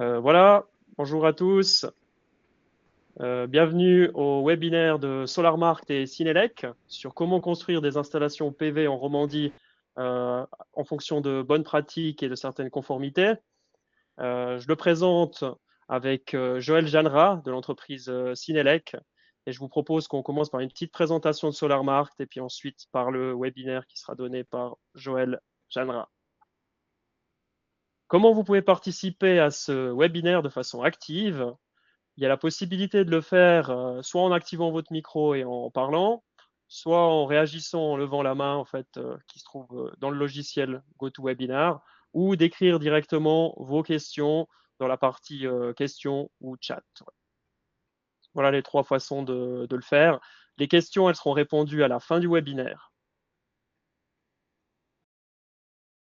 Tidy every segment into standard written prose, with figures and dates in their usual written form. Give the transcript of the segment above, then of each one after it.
Voilà, bonjour à tous. Bienvenue au webinaire de SolarMarkt et Synelec sur comment construire des installations PV en Romandie en fonction de bonnes pratiques et de certaines conformités. Je le présente avec Joël Jeannera de l'entreprise Synelec et je vous propose qu'on commence par une petite présentation de SolarMarkt et puis ensuite par le webinaire qui sera donné par Joël Jeannera. Comment vous pouvez participer à ce webinaire de façon active? Il y a la possibilité de le faire soit en activant votre micro et en parlant, soit en réagissant en levant la main en fait, qui se trouve dans le logiciel GoToWebinar, ou d'écrire directement vos questions dans la partie questions ou chat. Voilà les trois façons de le faire. Les questions, elles seront répondues à la fin du webinaire.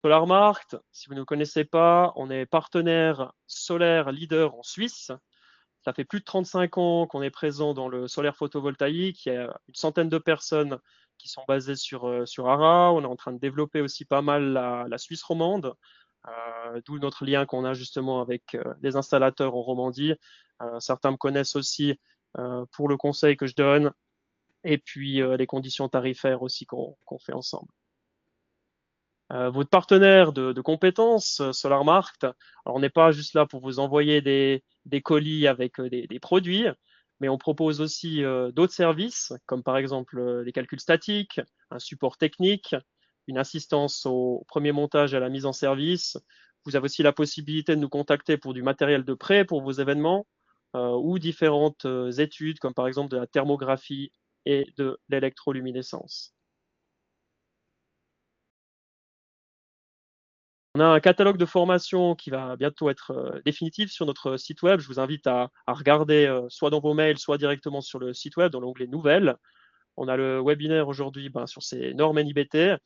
SolarMarkt, si vous ne connaissez pas, on est partenaire solaire leader en Suisse. Ça fait plus de 35 ans qu'on est présent dans le solaire photovoltaïque. Il y a une centaine de personnes qui sont basées sur Arras. On est en train de développer aussi pas mal la Suisse romande, d'où notre lien qu'on a justement avec les installateurs en Romandie. Certains me connaissent aussi pour le conseil que je donne et puis les conditions tarifaires aussi qu'on fait ensemble. Votre partenaire de compétences, SolarMarkt, alors on n'est pas juste là pour vous envoyer des colis avec des produits, mais on propose aussi d'autres services, comme par exemple les calculs statiques, un support technique, une assistance au premier montage et à la mise en service. Vous avez aussi la possibilité de nous contacter pour du matériel de prêt pour vos événements ou différentes études, comme par exemple de la thermographie et de l'électroluminescence. On a un catalogue de formation qui va bientôt être définitif sur notre site web. Je vous invite à regarder soit dans vos mails, soit directement sur le site web dans l'onglet Nouvelles. On a le webinaire aujourd'hui sur ces normes NIBT.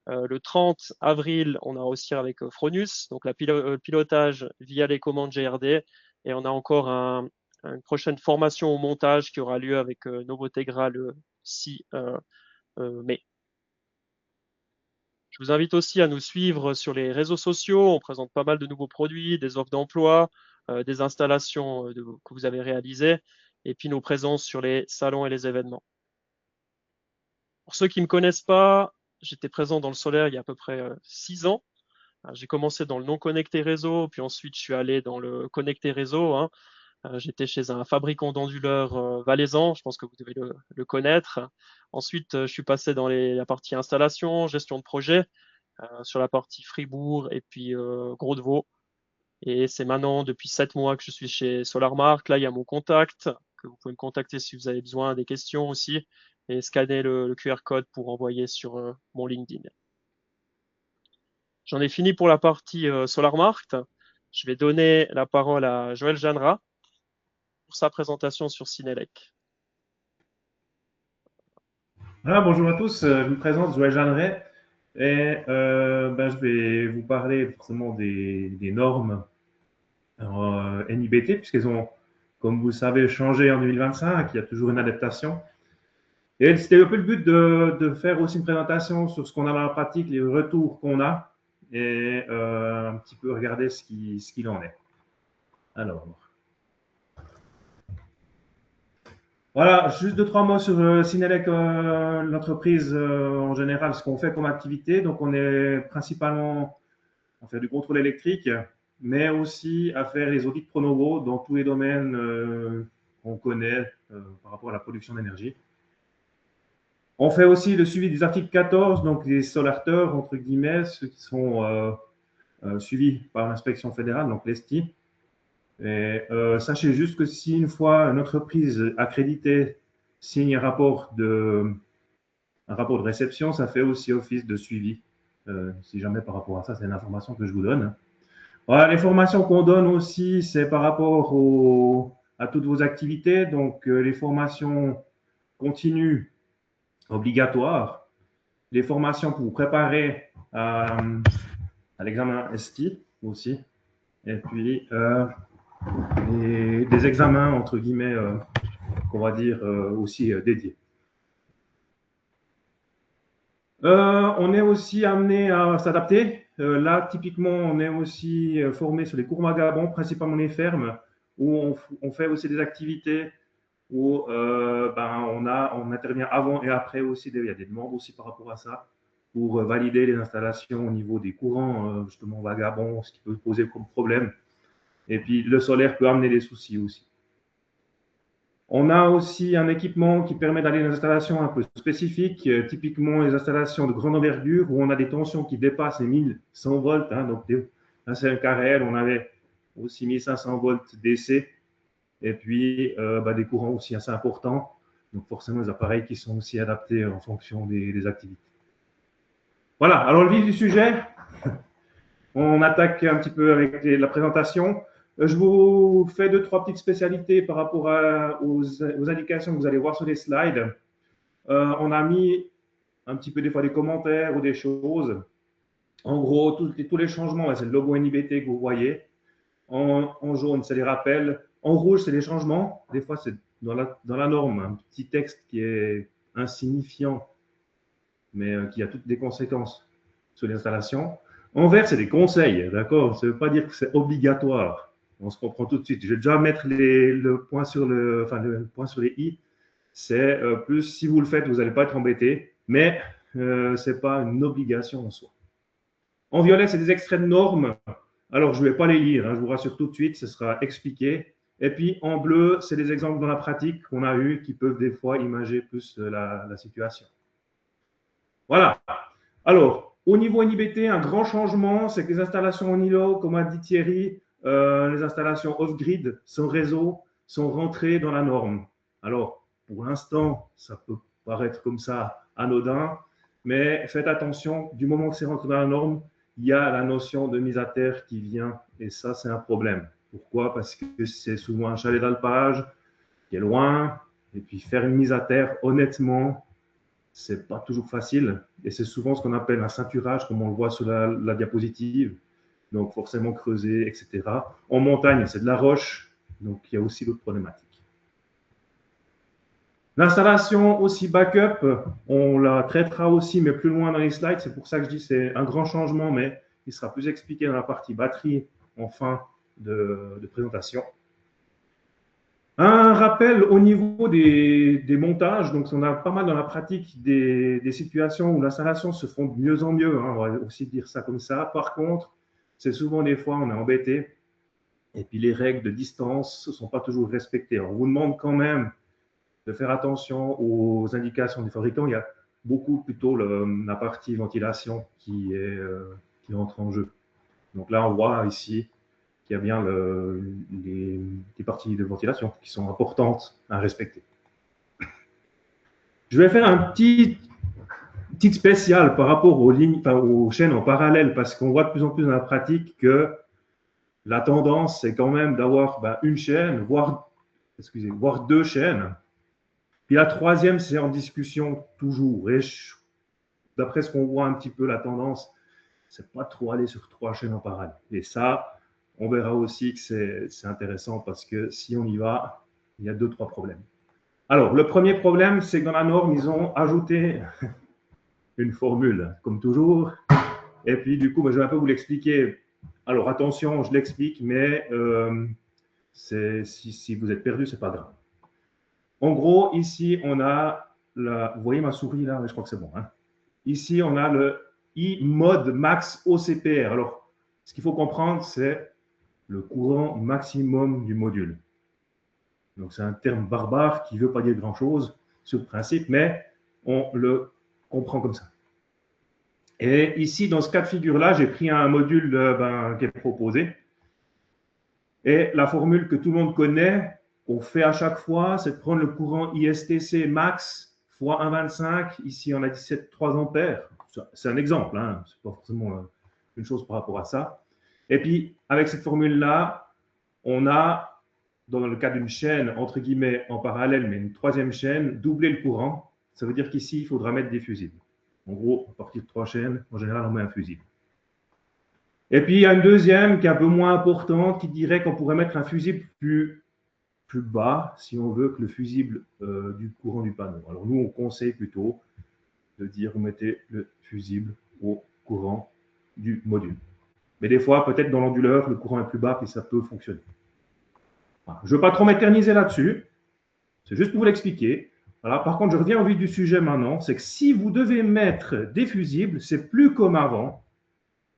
Le 30 avril, on a aussi avec Fronus, donc le pilotage via les commandes GRD. Et on a encore une prochaine formation au montage qui aura lieu avec Novotegra le 6 mai. Je vous invite aussi à nous suivre sur les réseaux sociaux. On présente pas mal de nouveaux produits, des offres d'emploi, des installations que vous avez réalisées, et puis nos présences sur les salons et les événements. Pour ceux qui ne me connaissent pas, j'étais présent dans le solaire il y a à peu près 6 ans. J'ai commencé dans le non connecté réseau, puis ensuite je suis allé dans le connecté réseau. J'étais chez un fabricant d'onduleurs valaisan, je pense que vous devez le connaître. Ensuite, je suis passé dans la partie installation, gestion de projet, sur la partie Fribourg et puis Gros de Vaud. Et c'est maintenant depuis 7 mois que je suis chez SolarMark. Là, il y a mon contact, que vous pouvez me contacter si vous avez besoin des questions aussi, et scanner le QR code pour envoyer sur mon LinkedIn. J'en ai fini pour la partie SolarMarkt. Je vais donner la parole à Joël Jeannera pour sa présentation sur Synelec. Bonjour à tous, je me présente Joël Jeanneret et je vais vous parler forcément des normes NIBT puisqu'elles ont, comme vous le savez, changé en 2025. Il y a toujours une adaptation. Et c'était un peu le but de faire aussi une présentation sur ce qu'on a dans la pratique, les retours qu'on a et un petit peu regarder ce qu'il en est. Alors, voilà, juste deux, trois mots sur Synelec, l'entreprise en général, ce qu'on fait comme activité. Donc, on est principalement à faire du contrôle électrique, mais aussi à faire les audits Pronovo dans tous les domaines qu'on connaît par rapport à la production d'énergie. On fait aussi le suivi des articles 14, donc les solarteurs, entre guillemets, ceux qui sont suivis par l'inspection fédérale, donc l'ESTI. Et sachez juste que si une fois une entreprise accréditée signe un rapport de réception, ça fait aussi office de suivi. Si jamais par rapport à ça, c'est une information que je vous donne. Voilà, les formations qu'on donne aussi, c'est par rapport à toutes vos activités. Donc, les formations continues obligatoires, les formations pour vous préparer à l'examen STI aussi, et puis des examens, entre guillemets, qu'on va dire aussi dédiés. On est aussi amené à s'adapter. Là, typiquement, on est aussi formé sur les cours vagabonds, principalement les fermes, où on fait aussi des activités où ben, on intervient avant et après aussi. Il y a des demandes aussi par rapport à ça pour valider les installations au niveau des courants, justement vagabonds, ce qui peut poser comme problème. Et puis, le solaire peut amener des soucis aussi. On a aussi un équipement qui permet d'aller dans des installations un peu spécifiques, typiquement les installations de grande envergure où on a des tensions qui dépassent les 1100 volts. Hein, donc, là, c'est un cas réel. On avait aussi 1500 volts DC et puis bah, des courants aussi assez importants. Donc, forcément, des appareils qui sont aussi adaptés en fonction des activités. Voilà. Alors, le vif du sujet, on attaque un petit peu avec la présentation. Je vous fais deux, trois petites spécialités par rapport aux indications que vous allez voir sur les slides. On a mis un petit peu des fois des commentaires ou des choses. En gros, tous les changements, c'est le logo NIBT que vous voyez. En jaune, c'est les rappels. En rouge, c'est les changements. Des fois, c'est dans la norme, un petit texte qui est insignifiant, mais qui a toutes des conséquences sur l'installation. En vert, c'est des conseils, d'accord? Ça ne veut pas dire que c'est obligatoire. On se comprend tout de suite. Je vais déjà mettre le point sur le point sur les i. C'est plus si vous le faites, vous n'allez pas être embêté, mais ce n'est pas une obligation en soi. En violet, c'est des extraits de normes. Alors, je ne vais pas les lire, hein, je vous rassure tout de suite, ce sera expliqué. Et puis, en bleu, c'est des exemples dans la pratique qu'on a eu qui peuvent des fois imager plus la situation. Voilà. Alors, au niveau NIBT, un grand changement, c'est que les installations en îlot, comme a dit Thierry, les installations off-grid, sans réseau, sont rentrées dans la norme. Alors, pour l'instant, ça peut paraître comme ça anodin, mais faites attention, du moment que c'est rentré dans la norme, il y a la notion de mise à terre qui vient, et ça, c'est un problème. Pourquoi? Parce que c'est souvent un chalet d'alpage qui est loin, et puis faire une mise à terre, honnêtement, c'est pas toujours facile et c'est souvent ce qu'on appelle un ceinturage, comme on le voit sur la diapositive. Donc, forcément creuser, etc. En montagne, c'est de la roche, donc il y a aussi d'autres problématiques. L'installation aussi backup, on la traitera aussi, mais plus loin dans les slides. C'est pour ça que je dis que c'est un grand changement, mais il sera plus expliqué dans la partie batterie en fin de présentation. Un rappel au niveau des montages, donc on a pas mal dans la pratique des situations où l'installation se font de mieux en mieux, hein, on va aussi dire ça comme ça. Par contre, c'est souvent des fois on est embêté et puis les règles de distance ne sont pas toujours respectées. On vous demande quand même de faire attention aux indications du fabricant. Il y a beaucoup plutôt la partie ventilation qui entre en jeu. Donc là, on voit ici qu'il y a bien les parties de ventilation qui sont importantes à respecter. Je vais faire un petit spécial par rapport aux lignes, enfin, aux chaînes en parallèle, parce qu'on voit de plus en plus dans la pratique que la tendance, c'est quand même d'avoir une chaîne, voire deux chaînes. Puis la troisième, c'est en discussion toujours. Et d'après ce qu'on voit un petit peu, la tendance, c'est pas trop aller sur trois chaînes en parallèle. Et ça, on verra aussi que c'est intéressant parce que si on y va, il y a deux, trois problèmes. Alors, le premier problème, c'est que dans la norme, ils ont ajouté une formule, comme toujours. Et puis, du coup, je vais un peu vous l'expliquer. Alors, attention, je l'explique, mais si vous êtes perdu, ce n'est pas grave. En gros, ici, on a, vous voyez ma souris là, je crois que c'est bon. Hein. Ici, on a le I mode max OCPR. Alors, ce qu'il faut comprendre, c'est le courant maximum du module. Donc, c'est un terme barbare qui ne veut pas dire grand-chose sur le principe, mais on le comprend comme ça. Et ici, dans ce cas de figure-là, j'ai pris un module qui est proposé. Et la formule que tout le monde connaît, qu'on fait à chaque fois, c'est de prendre le courant ISTC max fois 1,25. Ici, on a 17,3 ampères. C'est un exemple, hein. Ce n'est pas forcément une chose par rapport à ça. Et puis, avec cette formule-là, on a, dans le cas d'une chaîne, entre guillemets, en parallèle, mais une troisième chaîne, doubler le courant. Ça veut dire qu'ici, il faudra mettre des fusibles. En gros, à partir de trois chaînes, en général, on met un fusible. Et puis, il y a une deuxième qui est un peu moins importante, qui dirait qu'on pourrait mettre un fusible plus bas, si on veut, que le fusible du courant du panneau. Alors, nous, on conseille plutôt de dire vous mettez le fusible au courant du module. Mais des fois, peut-être dans l'onduleur, le courant est plus bas et ça peut fonctionner. Voilà. Je ne veux pas trop m'éterniser là-dessus. C'est juste pour vous l'expliquer. Voilà. Par contre, je reviens au vif du sujet maintenant. C'est que si vous devez mettre des fusibles, c'est plus comme avant,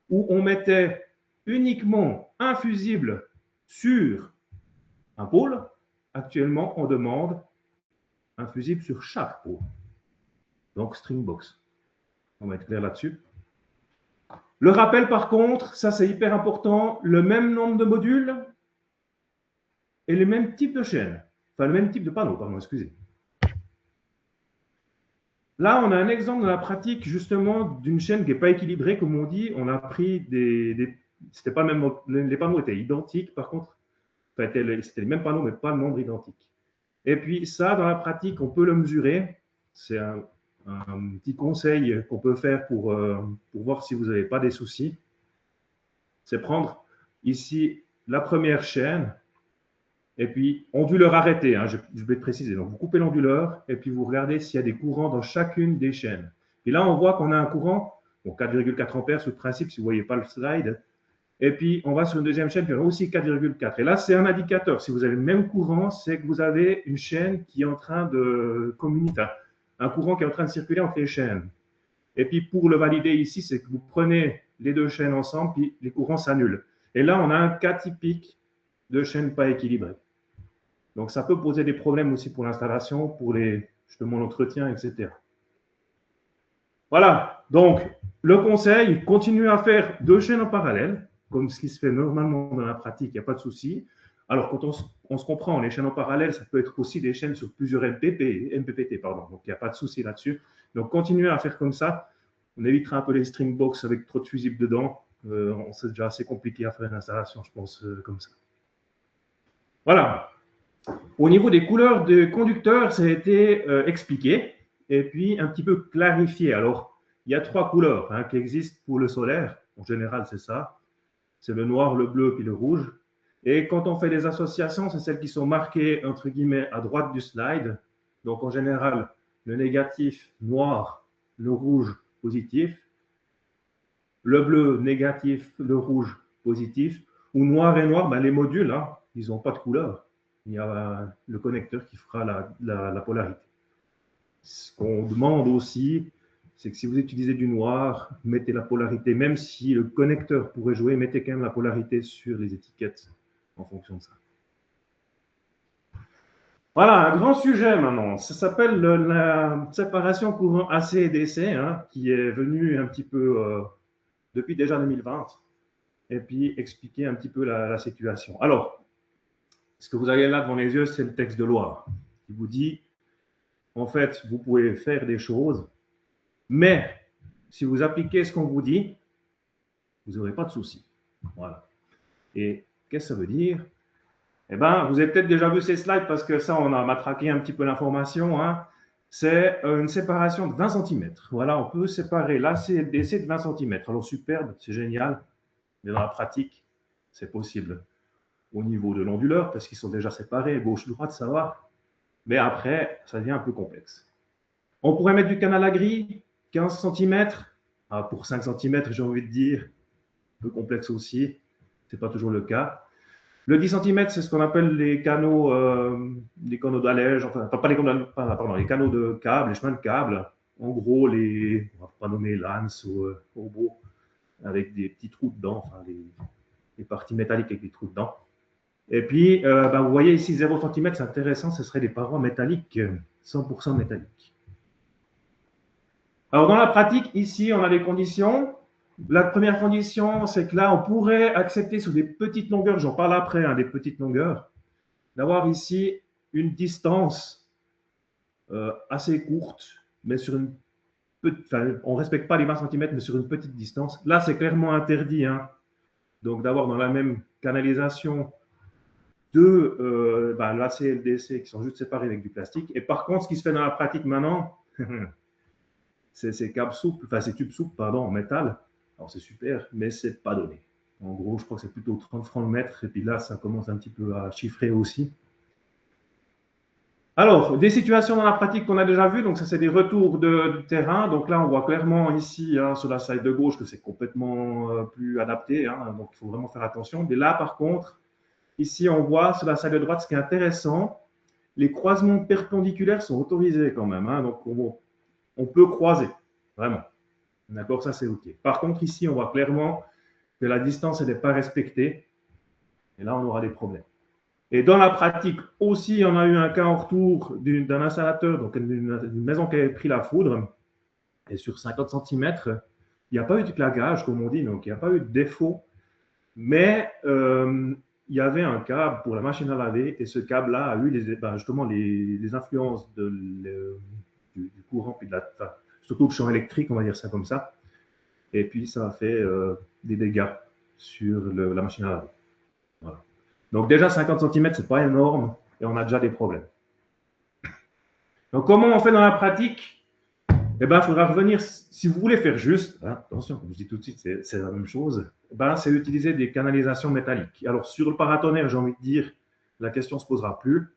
où on mettait uniquement un fusible sur un pôle. Actuellement, on demande un fusible sur chaque pôle. Donc, string box. On va être clair là-dessus. Le rappel, par contre, ça c'est hyper important, le même nombre de modules et le même type de chaîne. Enfin, le même type de panneau, pardon, excusez. Là, on a un exemple dans la pratique, justement, d'une chaîne qui n'est pas équilibrée, comme on dit. On a pris c'était pas le même, les panneaux étaient identiques, par contre, enfin, c'était les mêmes panneaux, mais pas le nombre identique. Et puis, ça, dans la pratique, on peut le mesurer. C'est un petit conseil qu'on peut faire pour voir si vous n'avez pas des soucis. C'est prendre ici la première chaîne et puis onduleur arrêté, hein, je vais préciser. Donc, vous coupez l'onduleur et puis vous regardez s'il y a des courants dans chacune des chaînes. Et là, on voit qu'on a un courant, bon, 4,4 ampères sur le principe, si vous ne voyez pas le slide. Et puis, on va sur une deuxième chaîne, puis on a aussi 4,4. Et là, c'est un indicateur. Si vous avez le même courant, c'est que vous avez une chaîne qui est en train de communiquer, un courant qui est en train de circuler entre les chaînes. Et puis, pour le valider ici, c'est que vous prenez les deux chaînes ensemble, puis les courants s'annulent. Et là, on a un cas typique de chaîne pas équilibrée. Donc, ça peut poser des problèmes aussi pour l'installation, pour justement l'entretien, etc. Voilà. Donc, le conseil, continuez à faire deux chaînes en parallèle, comme ce qui se fait normalement dans la pratique, il n'y a pas de souci. Alors, quand on se comprend, les chaînes en parallèle, ça peut être aussi des chaînes sur plusieurs MPPT, pardon. Donc, il n'y a pas de souci là-dessus. Donc, continuez à faire comme ça. On évitera un peu les string box avec trop de fusibles dedans. C'est déjà assez compliqué à faire l'installation, je pense, comme ça. Voilà. Au niveau des couleurs de conducteurs, ça a été expliqué et puis un petit peu clarifié. Alors, il y a trois couleurs qui existent pour le solaire. En général, c'est ça. C'est le noir, le bleu puis le rouge. Et quand on fait des associations, c'est celles qui sont marquées, entre guillemets, à droite du slide. Donc, en général, le négatif, noir, le rouge, positif. Le bleu, négatif, le rouge, positif. Ou noir et noir, ben, les modules, hein, ils n'ont pas de couleur. Il y a le connecteur qui fera la polarité. Ce qu'on demande aussi, c'est que si vous utilisez du noir, mettez la polarité, même si le connecteur pourrait jouer, mettez quand même la polarité sur les étiquettes en fonction de ça. Voilà, un grand sujet maintenant. Ça s'appelle la séparation courant AC et DC, hein, qui est venue un petit peu depuis déjà 2020, et puis expliquer un petit peu la situation. Alors, ce que vous avez là devant les yeux, c'est le texte de loi qui vous dit, en fait, vous pouvez faire des choses, mais si vous appliquez ce qu'on vous dit, vous n'aurez pas de soucis. Voilà. Et qu'est-ce que ça veut dire? Eh bien, vous avez peut-être déjà vu ces slides parce que ça, on a matraqué un petit peu l'information. Hein. C'est une séparation de 20 cm. Voilà, on peut séparer l'AC et le DC de 20 cm. Alors, superbe, c'est génial, mais dans la pratique, c'est possible au niveau de l'onduleur parce qu'ils sont déjà séparés, gauche-droite, ça va. Mais après, ça devient un peu complexe. On pourrait mettre du canal à grille, 15 cm. Ah, pour 5 cm, j'ai envie de dire, un peu complexe aussi. Ce n'est pas toujours le cas. Le 10 cm, c'est ce qu'on appelle les canaux d'allège, enfin, pas les canaux, pardon, les canaux de câbles, les chemins de câbles. En gros, on ne va pas nommer lance ou robots, avec des petits trous dedans, enfin, les parties métalliques avec des trous dedans. Et puis, vous voyez ici 0 cm, c'est intéressant, ce serait des parois métalliques, 100% métalliques. Alors, dans la pratique, ici, on a des conditions. La première condition, c'est que là, on pourrait accepter sur des petites longueurs, j'en parle après, des petites longueurs, d'avoir ici une distance assez courte, mais sur une on ne respecte pas les 20 cm, mais sur une petite distance. Là, c'est clairement interdit. Hein. Donc, d'avoir dans la même canalisation l'AC et le DC qui sont juste séparés avec du plastique. Et par contre, ce qui se fait dans la pratique maintenant, c'est ces câbles souples, enfin ces tubes souples, pardon, en métal. Alors, c'est super, mais c'est pas donné. En gros, je crois que c'est plutôt 30 francs le mètre. Et puis là, ça commence un petit peu à chiffrer aussi. Alors, des situations dans la pratique qu'on a déjà vues, donc ça c'est des retours de terrain. Donc là, on voit clairement ici hein, sur la side de gauche que c'est complètement plus adapté, hein, donc il faut vraiment faire attention. Mais là, par contre, ici on voit sur la side de droite, ce qui est intéressant, les croisements perpendiculaires sont autorisés quand même, hein, donc on peut croiser, vraiment. D'accord, ça c'est OK. Par contre, ici, on voit clairement que la distance n'est pas respectée, et là, on aura des problèmes. Et dans la pratique aussi, on a eu un cas en retour d'un installateur, donc une maison qui avait pris la foudre, et sur 50 centimètres, il n'y a pas eu de claquage, comme on dit, donc il n'y a pas eu de défaut, mais il y avait un câble pour la machine à laver, et ce câble-là a eu justement les influences du courant, puis surtout le champ électrique, on va dire ça comme ça, et puis ça a fait des dégâts sur la machine à laver. Voilà. Donc déjà 50 centimètres, ce n'est pas énorme, et on a déjà des problèmes. Donc comment on fait dans la pratique? Eh ben, il faudra revenir, si vous voulez faire juste, hein, attention, comme je dis tout de suite, c'est la même chose, c'est utiliser des canalisations métalliques. Alors, sur le paratonnerre, j'ai envie de dire, la question ne se posera plus.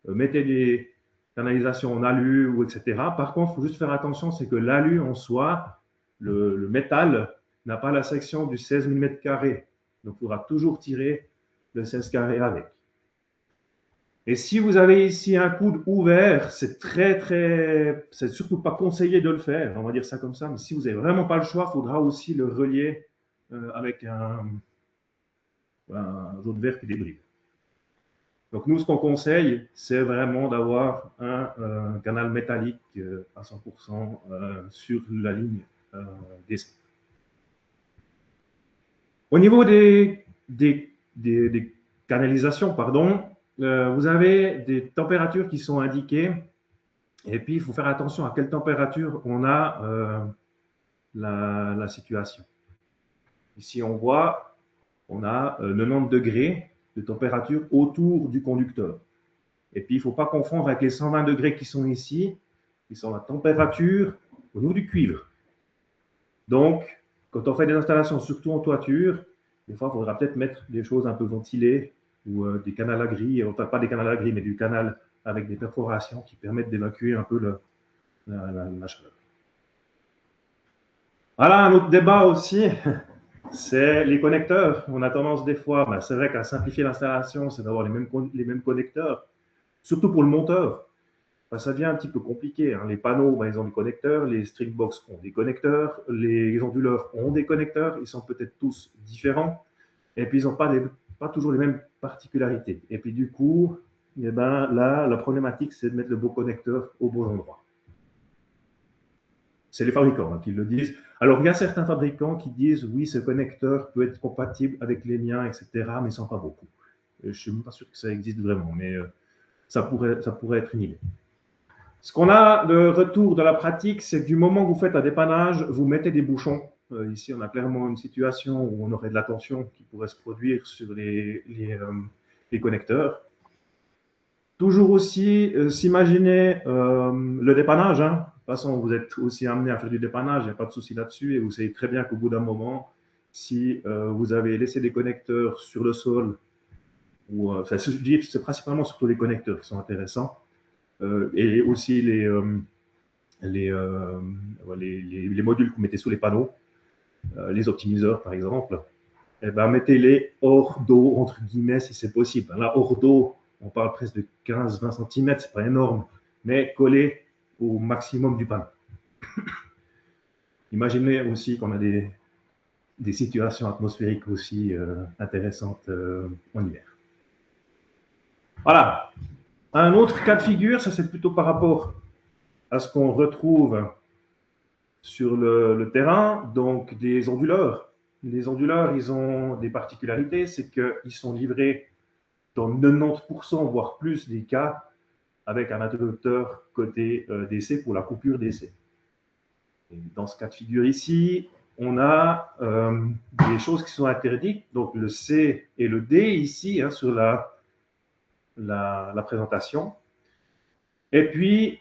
Mettez des canalisations en alu, ou etc. Par contre, il faut juste faire attention, c'est que l'alu en soi, le métal, n'a pas la section du 16 mm carré. Donc, il faudra toujours tirer le 16 carré avec. Et si vous avez ici un coude ouvert, c'est c'est surtout pas conseillé de le faire, on va dire ça comme ça, mais si vous n'avez vraiment pas le choix, il faudra aussi le relier avec un jaune vert qui débrise. Donc nous, ce qu'on conseille, c'est vraiment d'avoir un canal métallique à 100% sur la ligne DC. Au niveau des canalisations, pardon, vous avez des températures qui sont indiquées. Et puis, il faut faire attention à quelle température on a la situation. Ici, on voit, on a 90 degrés de température autour du conducteur. Et puis, il ne faut pas confondre avec les 120 degrés qui sont ici, qui sont la température au niveau du cuivre. Donc, quand on fait des installations, surtout en toiture, des fois, il faudra peut-être mettre des choses un peu ventilées ou des canals à gris, enfin pas des canals à gris, mais du canal avec des perforations qui permettent d'évacuer un peu la chaleur. Voilà, un autre débat aussi, c'est les connecteurs. On a tendance des fois, c'est vrai qu'à simplifier l'installation, c'est d'avoir les mêmes connecteurs, surtout pour le monteur. Ça devient un petit peu compliqué. Hein. Les panneaux, ils ont des connecteurs, les stringbox ont des connecteurs, les onduleurs ont des connecteurs, ils sont peut-être tous différents, et puis ils n'ont pas toujours les mêmes particularités. Et puis du coup, eh ben, là, la problématique, c'est de mettre le bon connecteur au bon endroit. C'est les fabricants qui le disent. Alors, il y a certains fabricants qui disent oui, ce connecteur peut être compatible avec les miens, etc., mais ils ne sont pas beaucoup. Je ne suis même pas sûr que ça existe vraiment, mais ça pourrait être une idée. Ce qu'on a de retour de la pratique, c'est que du moment que vous faites un dépannage, vous mettez des bouchons. Ici, on a clairement une situation où on aurait de la tension qui pourrait se produire sur les connecteurs. Toujours aussi s'imaginer le dépannage. Hein. De toute façon, vous êtes aussi amené à faire du dépannage, il n'y a pas de souci là-dessus. Et vous savez très bien qu'au bout d'un moment, si vous avez laissé des connecteurs sur le sol, ou c'est principalement surtout les connecteurs qui sont intéressants, et aussi les modules que vous mettez sous les panneaux, les optimiseurs par exemple, eh ben, mettez-les hors d'eau, entre guillemets, si c'est possible. Là, hors d'eau, on parle presque de 15-20 cm, c'est pas énorme, mais collés au maximum du panneau. Imaginez aussi qu'on a des situations atmosphériques aussi intéressantes en hiver. Voilà. Un autre cas de figure, ça c'est plutôt par rapport à ce qu'on retrouve sur le terrain, donc des onduleurs. Les onduleurs, ils ont des particularités, c'est qu'ils sont livrés dans 90%, voire plus des cas, avec un interrupteur côté DC pour la coupure DC. Et dans ce cas de figure ici, on a des choses qui sont interdites, donc le C et le D ici hein, sur la présentation. Et puis,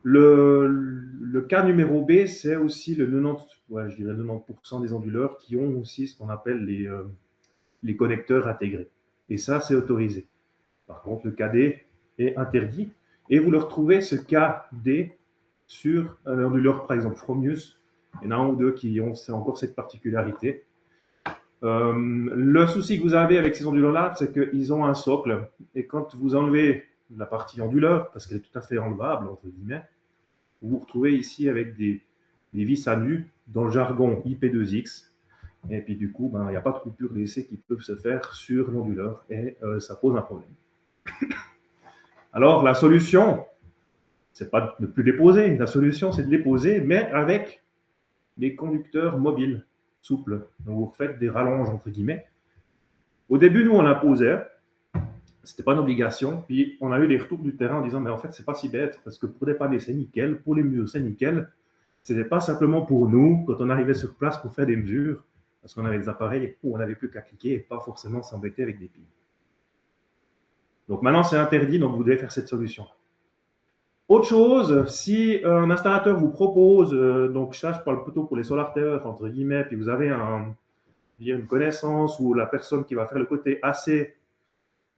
le cas numéro B, c'est aussi le 90% des onduleurs qui ont aussi ce qu'on appelle les connecteurs intégrés. Et ça, c'est autorisé. Par contre, le cas D, est interdit. Et vous le retrouvez, ce KD, sur un onduleur, par exemple, Chromius. Il y en a un ou deux qui ont encore cette particularité. Le souci que vous avez avec ces onduleurs-là, c'est qu'ils ont un socle. Et quand vous enlevez la partie onduleur, parce qu'elle est tout à fait enlevable, entre guillemets, vous vous retrouvez ici avec des vis à nu dans le jargon IP2X. Et puis du coup, il n'y a pas de coupure d'essai qui peuvent se faire sur l'onduleur et ça pose un problème. Alors la solution, c'est pas de plus les poser. La solution, c'est de les poser, mais avec des conducteurs mobiles, souples. Donc vous faites des rallonges entre guillemets. Au début, nous, on l'imposait. C'était pas une obligation. Puis on a eu des retours du terrain en disant, mais en fait, c'est pas si bête, parce que pour des panneaux, c'est nickel, pour les murs, c'est nickel. Ce n'était pas simplement pour nous, quand on arrivait sur place pour faire des mesures, parce qu'on avait des appareils où on n'avait plus qu'à cliquer et pas forcément s'embêter avec des piles. Donc maintenant, c'est interdit, donc vous devez faire cette solution. Autre chose, si un installateur vous propose, donc ça, je parle plutôt pour les solarteurs, entre guillemets, puis vous avez une connaissance ou la personne qui va faire le côté AC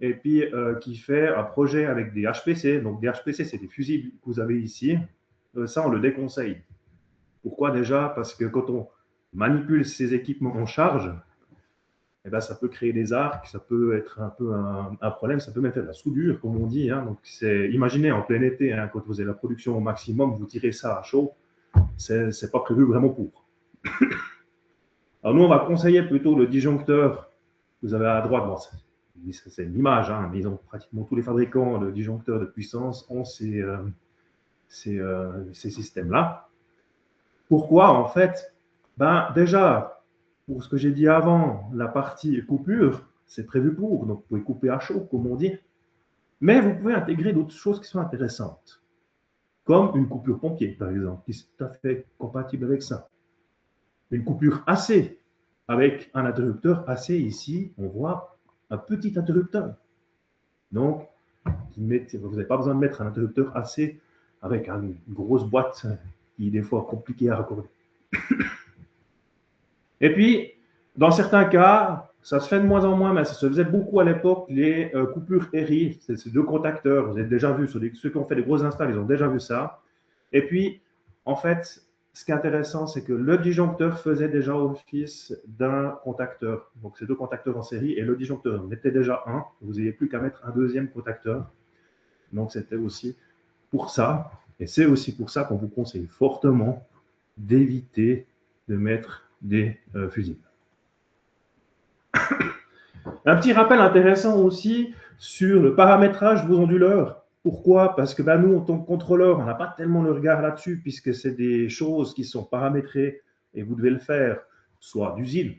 et puis qui fait un projet avec des HPC. Donc des HPC, c'est des fusibles que vous avez ici. Ça, on le déconseille. Pourquoi déjà? Parce que quand on manipule ces équipements en charge, eh ben, ça peut créer des arcs, ça peut être un peu un problème, ça peut même faire de la soudure, comme on dit. Hein. Donc, imaginez en plein été, hein, quand vous avez la production au maximum, vous tirez ça à chaud, c'est pas prévu vraiment pour. Alors, nous, on va conseiller plutôt le disjoncteur. Vous avez à droite, bon, c'est une image, hein, mais ils ont pratiquement tous les fabricants de disjoncteurs de puissance ont ces systèmes-là. Pourquoi, en fait? Déjà, pour ce que j'ai dit avant, la partie coupure, c'est prévu pour, donc vous pouvez couper à chaud, comme on dit. Mais vous pouvez intégrer d'autres choses qui sont intéressantes, comme une coupure pompier, par exemple, qui est tout à fait compatible avec ça. Une coupure AC, avec un interrupteur AC ici, on voit un petit interrupteur. Donc, vous n'avez pas besoin de mettre un interrupteur AC avec une grosse boîte qui est des fois compliquée à raccorder. Et puis, dans certains cas, ça se fait de moins en moins, mais ça se faisait beaucoup à l'époque, les coupures RI, c'est ces deux contacteurs. Vous avez déjà vu, ceux qui ont fait des grosses installs, ils ont déjà vu ça. Et puis, en fait, ce qui est intéressant, c'est que le disjoncteur faisait déjà office d'un contacteur. Donc, c'est deux contacteurs en série, et le disjoncteur en était déjà un. Vous n'aviez plus qu'à mettre un deuxième contacteur. Donc, c'était aussi pour ça, et c'est aussi pour ça qu'on vous conseille fortement d'éviter de mettre des fusibles. Un petit rappel intéressant aussi sur le paramétrage de vos onduleurs. Pourquoi? Parce que nous, en tant que contrôleur, on n'a pas tellement le regard là-dessus, puisque c'est des choses qui sont paramétrées et vous devez le faire soit d'usine,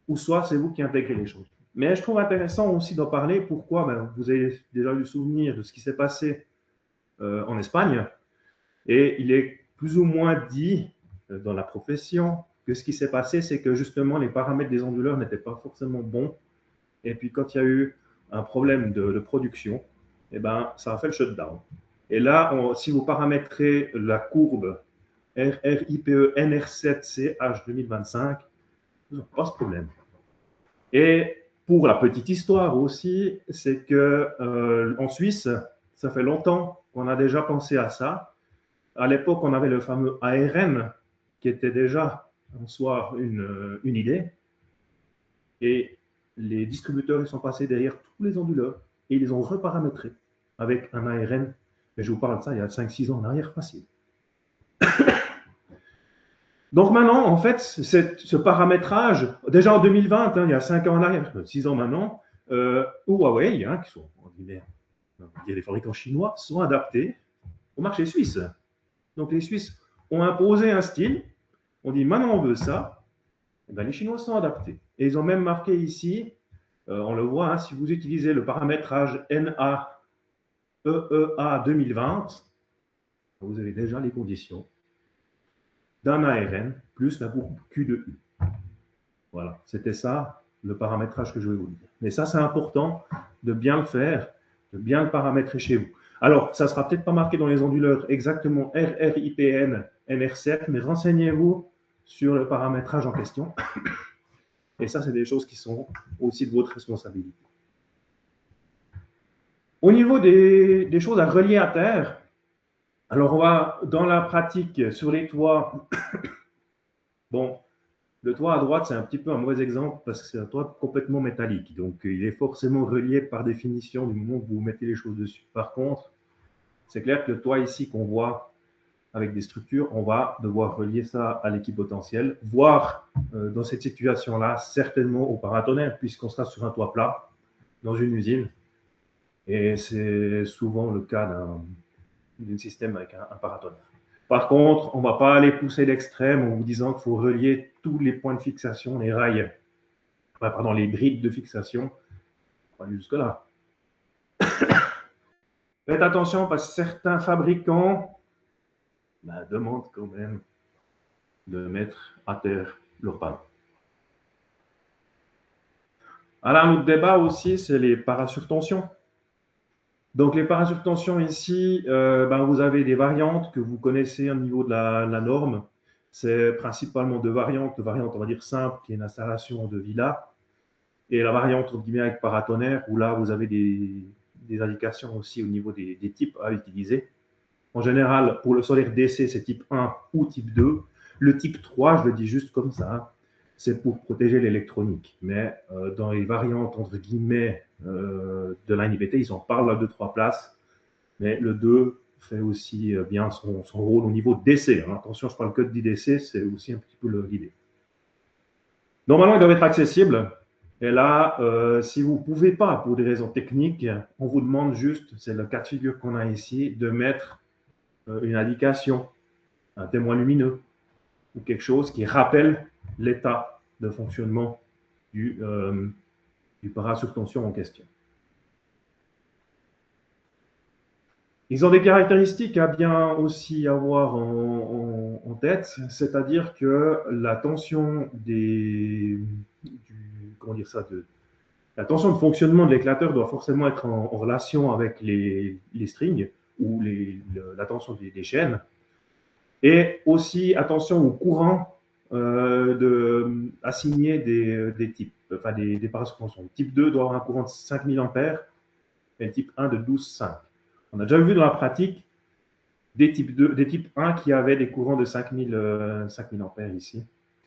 ou soit c'est vous qui intégrez les choses. Mais je trouve intéressant aussi d'en parler. Pourquoi? Vous avez déjà eu le souvenir de ce qui s'est passé en Espagne, et il est plus ou moins dit dans la profession que ce qui s'est passé, c'est que justement les paramètres des onduleurs n'étaient pas forcément bons. Et puis quand il y a eu un problème de production, ça a fait le shutdown. Et là, si vous paramétrez la courbe RRIPE NR7CH 2025, vous n'avez pas ce problème. Et pour la petite histoire aussi, c'est que en Suisse, ça fait longtemps qu'on a déjà pensé à ça. À l'époque, on avait le fameux ARN qui était déjà en soi une idée. Et les distributeurs ils sont passés derrière tous les onduleurs et ils les ont reparamétrés avec un ARN. Mais je vous parle de ça il y a 5-6 ans en arrière, facile. Donc maintenant, en fait, ce paramétrage, déjà en 2020, il y a 5 ans en arrière, 6 ans maintenant, Huawei, qui sont, il y a des fabricants chinois, sont adaptés au marché suisse. Donc les Suisses ont imposé un style, on dit maintenant on veut ça, les Chinois sont adaptés. Et ils ont même marqué ici, on le voit, si vous utilisez le paramétrage NAEEA 2020, vous avez déjà les conditions d'un ARN plus la boucle Q2U. Voilà, c'était ça le paramétrage que je vais vous dire. Mais ça, c'est important de bien le faire, de bien le paramétrer chez vous. Alors, ça ne sera peut-être pas marqué dans les onduleurs exactement RRIPN, NR7, mais renseignez-vous sur le paramétrage en question. Et ça, c'est des choses qui sont aussi de votre responsabilité. Au niveau des choses à relier à terre, alors on va dans la pratique sur les toits. Bon, le toit à droite, c'est un petit peu un mauvais exemple parce que c'est un toit complètement métallique. Donc, il est forcément relié par définition du moment où vous mettez les choses dessus. Par contre, c'est clair que le toit ici qu'on voit avec des structures, on va devoir relier ça à l'équipotentiel, voire dans cette situation-là, certainement au paratonnerre, puisqu'on sera sur un toit plat dans une usine. Et c'est souvent le cas d'un système avec un paratonnerre. Par contre, on ne va pas aller pousser l'extrême en vous disant qu'il faut relier tous les points de fixation, les rails, pardon, les brides de fixation. Pas jusque-là. Faites attention parce que certains fabricants demandent quand même de mettre à terre leur panneau. Alors, un autre débat aussi, c'est les parasurtensions. Donc, les parasurtensions ici, vous avez des variantes que vous connaissez au niveau de la norme. C'est principalement deux variantes. La variante, on va dire simple, qui est une installation de villa, et la variante, entre guillemets, avec paratonnerre, où là, vous avez des indications aussi au niveau des types à utiliser. En général, pour le solaire DC, c'est type 1 ou type 2. Le type 3, je le dis juste comme ça, c'est pour protéger l'électronique. Mais dans les variantes, entre guillemets, de l'INBT, ils en parlent à 2-3 places. Mais le 2 fait aussi bien son rôle au niveau DC. Hein. Attention, je parle que d'IDC, c'est aussi un petit peu l'idée. Normalement, ils doivent être accessibles. Et là, si vous ne pouvez pas, pour des raisons techniques, on vous demande juste, c'est le cas de figure qu'on a ici, de mettre une indication, un témoin lumineux ou quelque chose qui rappelle l'état de fonctionnement du parasurtension en question. Ils ont des caractéristiques à bien aussi avoir en tête, c'est-à-dire que la tension la tension de fonctionnement de l'éclateur doit forcément être en relation avec les strings ou la tension des chaînes. Et aussi, attention au courant assigné des types, enfin des parasuspensions. Le type 2 doit avoir un courant de 5000 ampères et le type 1 de 12,5. On a déjà vu dans la pratique des types 1 qui avaient des courants de 5000 ampères ici.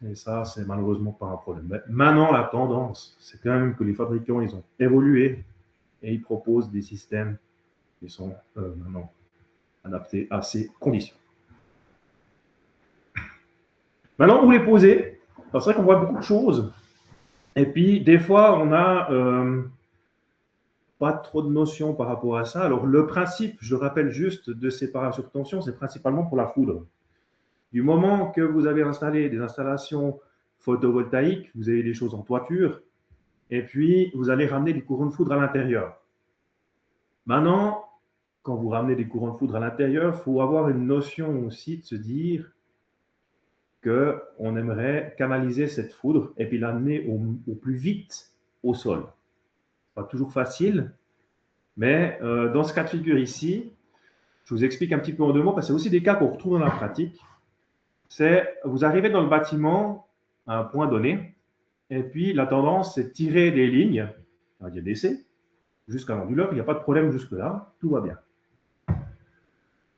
Et ça, c'est malheureusement pas un problème. Mais maintenant, la tendance, c'est quand même que les fabricants, ils ont évolué et ils proposent des systèmes qui sont maintenant adaptés à ces conditions. Maintenant, où les poser? C'est vrai qu'on voit beaucoup de choses. Et puis, des fois, on n'a pas trop de notions par rapport à ça. Alors, le principe, je rappelle juste, de ces parasurtensions, c'est principalement pour la foudre. Du moment que vous avez installé des installations photovoltaïques, vous avez des choses en toiture, et puis vous allez ramener des courants de foudre à l'intérieur. Maintenant, quand vous ramenez des courants de foudre à l'intérieur, il faut avoir une notion aussi de se dire qu'on aimerait canaliser cette foudre et puis l'amener au plus vite au sol. Pas toujours facile, mais dans ce cas de figure ici, je vous explique un petit peu en deux mots, parce que c'est aussi des cas qu'on retrouve dans la pratique. C'est, vous arrivez dans le bâtiment à un point donné, et puis la tendance, c'est de tirer des lignes, on va dire DC, jusqu'à l'onduleur, il n'y a pas de problème jusque-là, tout va bien.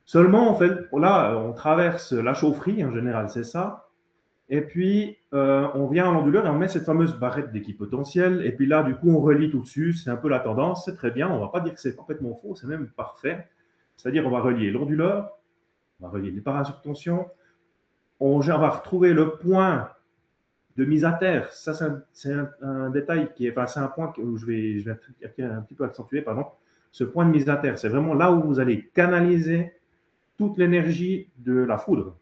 Seulement, en fait, là, on traverse la chaufferie, en général, c'est ça, et puis on vient à l'onduleur et on met cette fameuse barrette d'équipotentiel, et puis là, du coup, on relie tout dessus, c'est un peu la tendance, c'est très bien, on ne va pas dire que c'est complètement faux, c'est même parfait, c'est-à-dire on va relier l'onduleur, on va relier les parasurtensions, on va retrouver le point de mise à terre. Ça, c'est un détail qui est, enfin, c'est un point où je vais un petit peu accentuer, pardon. Ce point de mise à terre, c'est vraiment là où vous allez canaliser toute l'énergie de la foudre.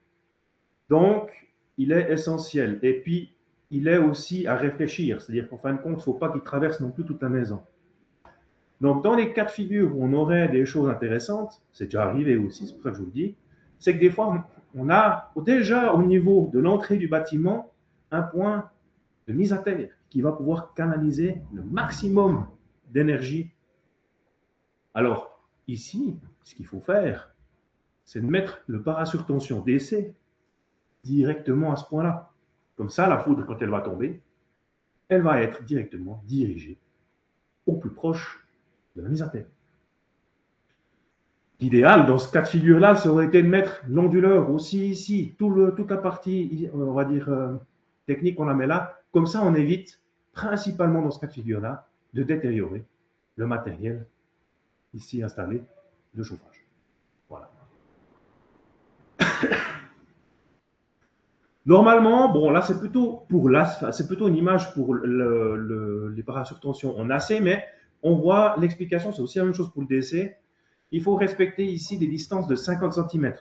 Donc, il est essentiel. Et puis, il est aussi à réfléchir. C'est-à-dire qu'en fin de compte, il ne faut pas qu'il traverse non plus toute la maison. Donc, dans les cas de figure où on aurait des choses intéressantes, c'est déjà arrivé aussi, c'est pour ça que je vous le dis, c'est que des fois, on a déjà au niveau de l'entrée du bâtiment un point de mise à terre qui va pouvoir canaliser le maximum d'énergie. Alors, ici, ce qu'il faut faire, c'est de mettre le parasurtension DC directement à ce point-là. Comme ça, la foudre, quand elle va tomber, elle va être directement dirigée au plus proche de la mise à terre. L'idéal, dans ce cas de figure-là, ça aurait été de mettre l'onduleur aussi ici, toute la partie, on va dire, technique, on la met là. Comme ça, on évite, principalement dans ce cas de figure-là, de détériorer le matériel ici installé de chauffage. Voilà. Normalement, bon, là, c'est plutôt c'est plutôt une image pour les parasurtensions en AC, mais on voit l'explication, c'est aussi la même chose pour le DC. Il faut respecter ici des distances de 50 cm.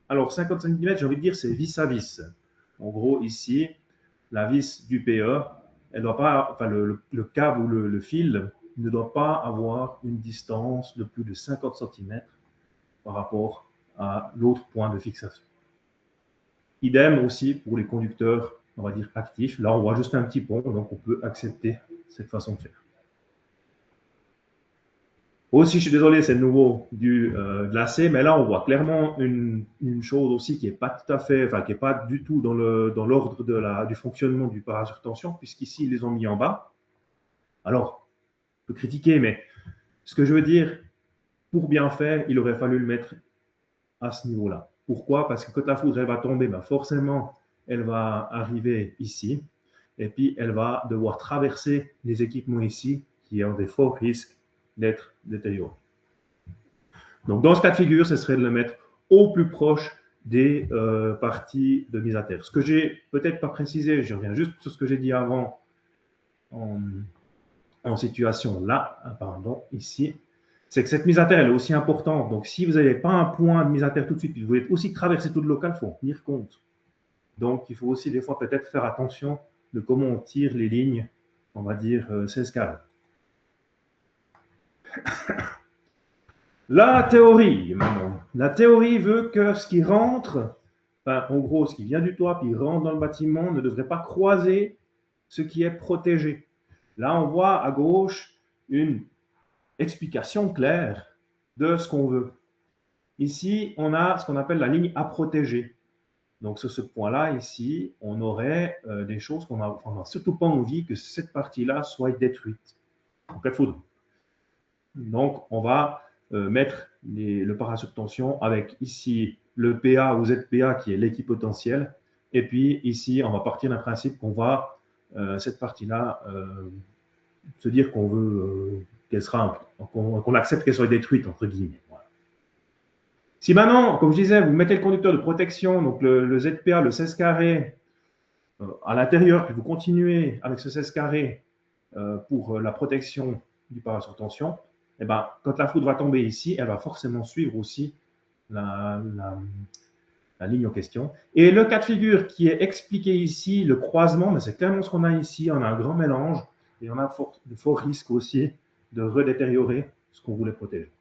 Alors, 50 cm, j'ai envie de dire, c'est vis à vis. En gros, ici, la vis du PE, elle doit pas, enfin, le câble ou le fil ne doit pas avoir une distance de plus de 50 cm par rapport à l'autre point de fixation. Idem aussi pour les conducteurs, on va dire actifs. Là, on voit juste un petit pont, donc on peut accepter cette façon de faire. Aussi, je suis désolé, c'est le nouveau de l'AC, mais là, on voit clairement une chose aussi qui n'est pas tout à fait, enfin, qui n'est pas du tout dans l'ordre du fonctionnement du parasurtension, puisqu'ici, ils les ont mis en bas. Alors, on peut critiquer, mais ce que je veux dire, pour bien faire, il aurait fallu le mettre à ce niveau-là. Pourquoi? Parce que quand la foudre elle va tomber, ben forcément, elle va arriver ici, et puis elle va devoir traverser les équipements ici, qui ont des forts risques d'être détériorés. Donc, dans ce cas de figure, ce serait de le mettre au plus proche des parties de mise à terre. Ce que j'ai peut-être pas précisé, je reviens juste sur ce que j'ai dit avant en situation là, pardon, ici, c'est que cette mise à terre elle est aussi importante. Donc, si vous n'avez pas un point de mise à terre tout de suite, vous voulez aussi traverser tout le local, il faut en tenir compte. Donc, il faut aussi des fois peut-être faire attention de comment on tire les lignes, on va dire 16 carrés. La théorie, maintenant. La théorie veut que ce qui rentre, enfin, en gros, ce qui vient du toit puis rentre dans le bâtiment ne devrait pas croiser ce qui est protégé. Là, on voit à gauche une explication claire de ce qu'on veut. Ici, on a ce qu'on appelle la ligne à protéger. Donc, sur ce point-là, ici, on aurait des choses qu'on n'a surtout pas envie que cette partie-là soit détruite en cas de foudre. Donc, on va mettre le parasurtension avec ici le PA ou ZPA qui est l'équipotentiel. Et puis ici, on va partir d'un principe qu'on va, cette partie-là, se dire qu'on veut qu'elle sera, qu'on accepte qu'elle soit détruite, entre guillemets. Voilà. Si maintenant, comme je disais, vous mettez le conducteur de protection, donc le ZPA, le 16 carré, à l'intérieur, puis vous continuez avec ce 16 carré pour la protection du parasurtension, eh ben, quand la foudre va tomber ici, elle va forcément suivre aussi la ligne en question. Et le cas de figure qui est expliqué ici, le croisement, c'est clairement ce qu'on a ici. On a un grand mélange et on a de forts risques aussi de redétériorer ce qu'on voulait protéger.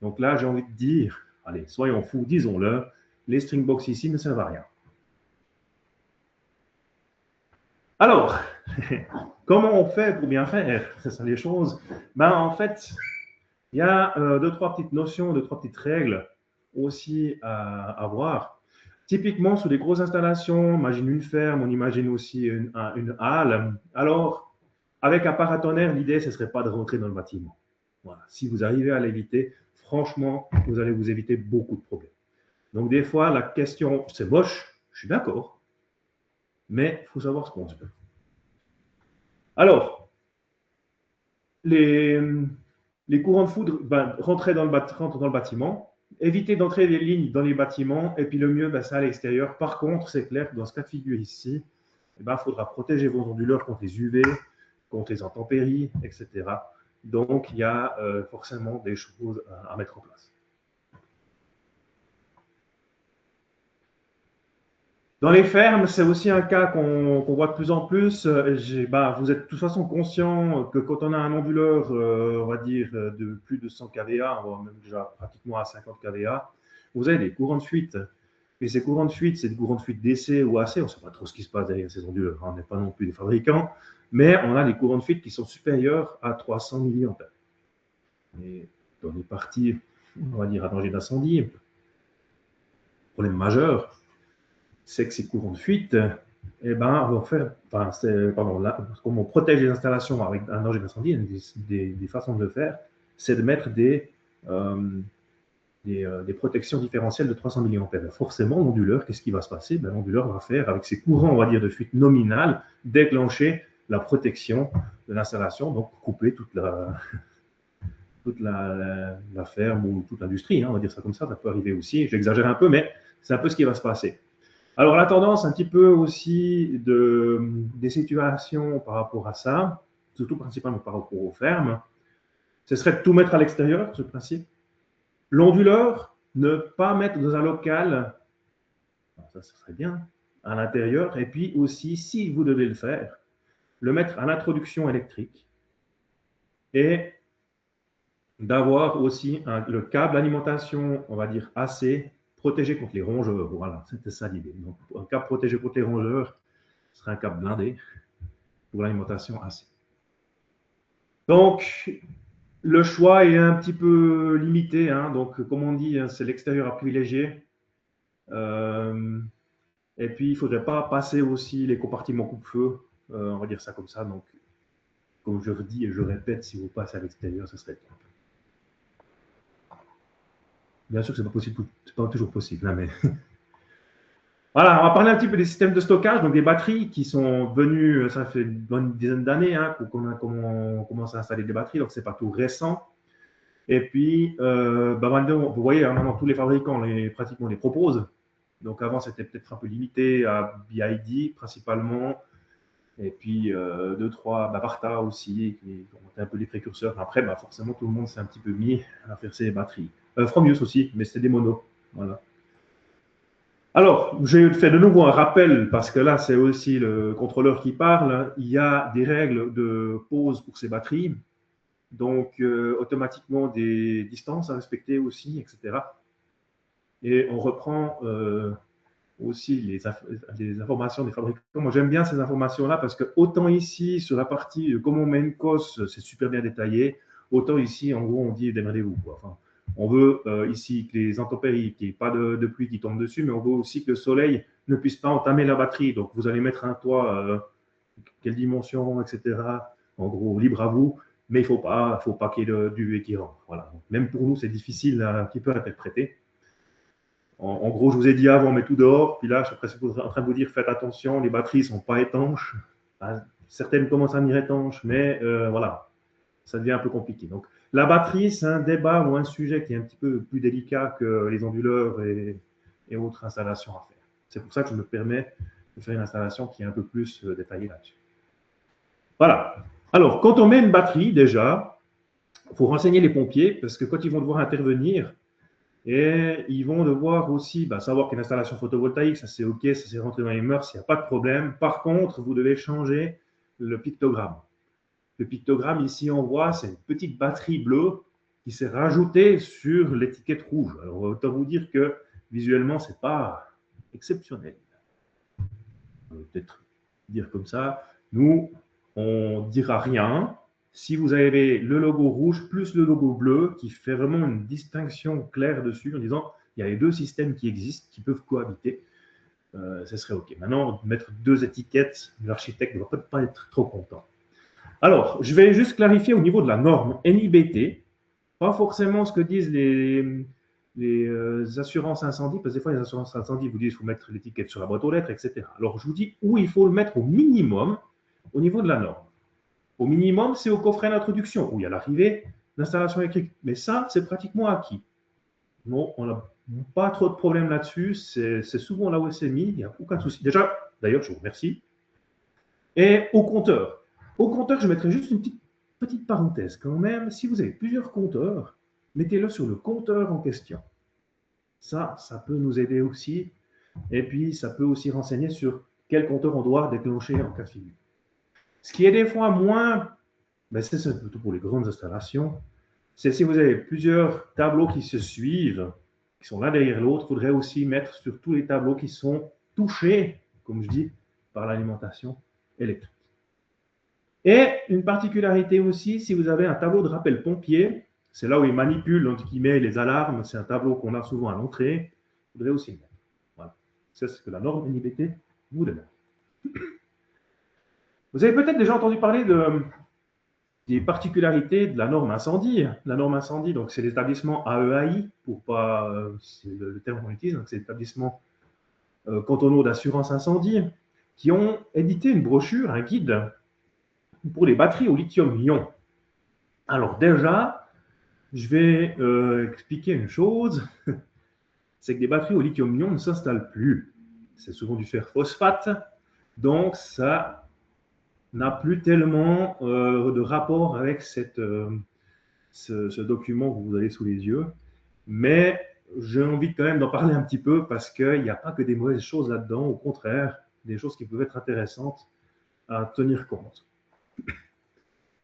Donc là, j'ai envie de dire, allez, soyons fous, disons-le, les string box ici ne servent à rien. Alors, comment on fait pour bien faire? Ce sont les choses. Ben, en fait, il y a deux, trois petites notions, deux, trois petites règles aussi à avoir. Typiquement, sur des grosses installations, on imagine une ferme, on imagine aussi une halle. Alors, avec un paratonnerre, l'idée, ce ne serait pas de rentrer dans le bâtiment. Voilà. Si vous arrivez à l'éviter, franchement, vous allez vous éviter beaucoup de problèmes. Donc, des fois, la question, c'est moche, je suis d'accord, mais il faut savoir ce qu'on se fait. Alors, les courants de foudre rentrent dans le bâtiment, éviter d'entrer des lignes dans les bâtiments, et puis le mieux, c'est à l'extérieur. Par contre, c'est clair que dans ce cas de figure ici, il faudra protéger vos onduleurs contre les UV, contre les intempéries, etc. Donc, il y a forcément des choses à mettre en place. Dans les fermes, c'est aussi un cas qu'on voit de plus en plus. Vous êtes de toute façon conscient que quand on a un onduleur, on va dire, de plus de 100 kVA, voire même déjà pratiquement à 50 kVA, vous avez des courants de fuite. Et ces courants de fuite, c'est des courants de fuite DC ou AC. On ne sait pas trop ce qui se passe derrière ces onduleurs. On n'est pas non plus des fabricants. Mais on a des courants de fuite qui sont supérieurs à 300 mA. Et dans les parties, on va dire, à danger d'incendie, problème majeur, c'est que ces courants de fuite, vont faire, comme on protège les installations avec un danger d'incendie, des façons de le faire, c'est de mettre des des protections différentielles de 300 mA. Forcément, l'onduleur, qu'est-ce qui va se passer? Ben, l'onduleur va faire, avec ses courants, on va dire, de fuite nominale, déclencher la protection de l'installation, donc couper toute la ferme ou toute l'industrie, hein, on va dire ça comme ça peut arriver aussi. J'exagère un peu, mais c'est un peu ce qui va se passer. Alors, la tendance un petit peu aussi des situations par rapport à ça, surtout principalement par rapport aux fermes, ce serait de tout mettre à l'extérieur, ce principe. L'onduleur, ne pas mettre dans un local, ça serait bien, à l'intérieur. Et puis aussi, si vous devez le faire, le mettre à l'introduction électrique et d'avoir aussi le câble d'alimentation, on va dire, assez protégé contre les rongeurs. Voilà, c'était ça l'idée. Donc, un câble protégé contre les rongeurs serait un câble blindé pour l'alimentation AC. Donc, le choix est un petit peu limité. Hein. Donc, comme on dit, c'est l'extérieur à privilégier. Et puis, il ne faudrait pas passer aussi les compartiments coupe-feu. On va dire ça comme ça. Donc, comme je redis et je répète, si vous passez à l'extérieur, ce serait top. Bien sûr que ce n'est pas possible, c'est pas toujours possible, hein, mais voilà, on va parler un petit peu des systèmes de stockage, donc des batteries qui sont venues, ça fait une bonne dizaine d'années hein, qu'on commence à installer des batteries, donc ce n'est pas tout récent. Et puis, vous voyez, hein, maintenant tous les fabricants pratiquement les proposent. Donc avant, c'était peut-être un peu limité à BID principalement, et puis 2-3, Varta aussi, qui ont été un peu les précurseurs. Après, forcément, tout le monde s'est un petit peu mis à faire ses batteries. Fromius aussi, mais c'était des monos. Voilà. Alors, j'ai fait de nouveau un rappel, parce que là, c'est aussi le contrôleur qui parle. Il y a des règles de pause pour ces batteries, donc automatiquement des distances à respecter aussi, etc. Et on reprend aussi les informations des fabricants. Moi, j'aime bien ces informations-là, parce que autant ici, sur la partie comment on met une cosse, c'est super bien détaillé, autant ici, en gros, on dit démerdez-vous. Enfin, on veut ici que les intempéries, qu'il n'y ait pas de pluie qui tombe dessus, mais on veut aussi que le soleil ne puisse pas entamer la batterie. Donc, vous allez mettre un toit, quelle dimension, etc. En gros, libre à vous, mais il ne faut pas qu'il y ait du qui rentre. Voilà. Donc, même pour nous, c'est difficile un petit peu à interpréter. En gros, je vous ai dit avant, mais tout dehors. Puis là, je suis presque en train de vous dire, faites attention, les batteries ne sont pas étanches. Certaines commencent à venir étanches, mais voilà, ça devient un peu compliqué. Donc, la batterie, c'est un débat ou un sujet qui est un petit peu plus délicat que les onduleurs et autres installations à faire. C'est pour ça que je me permets de faire une installation qui est un peu plus détaillée là-dessus. Voilà. Alors, quand on met une batterie, déjà, il faut renseigner les pompiers, parce que quand ils vont devoir intervenir, et ils vont devoir aussi savoir qu'une installation photovoltaïque, ça c'est OK, ça c'est rentré dans les mœurs, il n'y a pas de problème. Par contre, vous devez changer le pictogramme. Le pictogramme, ici, on voit, c'est une petite batterie bleue qui s'est rajoutée sur l'étiquette rouge. Alors, autant vous dire que visuellement, ce n'est pas exceptionnel. On peut peut-être dire comme ça. Nous, on ne dira rien. Si vous avez le logo rouge plus le logo bleu, qui fait vraiment une distinction claire dessus, en disant il y a les deux systèmes qui existent, qui peuvent cohabiter, ce serait OK. Maintenant, mettre deux étiquettes, l'architecte ne va peut-être pas être trop content. Alors, je vais juste clarifier au niveau de la norme NIBT, pas forcément ce que disent les assurances incendie, parce que des fois, les assurances incendie vous disent qu'il faut mettre l'étiquette sur la boîte aux lettres, etc. Alors, je vous dis où il faut le mettre au minimum au niveau de la norme. Au minimum, c'est au coffret d'introduction, où il y a l'arrivée d'installation électrique. Mais ça, c'est pratiquement acquis. Bon, on n'a pas trop de problèmes là-dessus. C'est souvent là où c'est mis, il n'y a aucun souci. Déjà, d'ailleurs, je vous remercie. Et au compteur. Au compteur, je mettrai juste une petite parenthèse quand même. Si vous avez plusieurs compteurs, mettez-le sur le compteur en question. Ça peut nous aider aussi. Et puis, ça peut aussi renseigner sur quel compteur on doit déclencher en cas de figure. Ce qui est des fois moins, c'est plutôt pour les grandes installations, c'est si vous avez plusieurs tableaux qui se suivent, qui sont l'un derrière l'autre, il faudrait aussi mettre sur tous les tableaux qui sont touchés, comme je dis, par l'alimentation électrique. Et une particularité aussi, si vous avez un tableau de rappel pompier, c'est là où il manipule, entre guillemets, les alarmes, c'est un tableau qu'on a souvent à l'entrée, il faudrait aussi le mettre. Voilà. C'est ce que la norme NIBT vous demande. Vous avez peut-être déjà entendu parler des particularités de la norme incendie. La norme incendie, donc c'est l'établissement AEAI, pour pas, c'est le terme qu'on utilise, c'est l'établissement cantonaux d'assurance incendie, qui ont édité une brochure, un guide pour les batteries au lithium-ion. Alors déjà, je vais expliquer une chose, c'est que des batteries au lithium-ion ne s'installent plus. C'est souvent du fer phosphate, donc ça n'a plus tellement de rapport avec ce document que vous avez sous les yeux. Mais j'ai envie quand même d'en parler un petit peu parce qu'il n'y a pas que des mauvaises choses là-dedans, au contraire, des choses qui peuvent être intéressantes à tenir compte.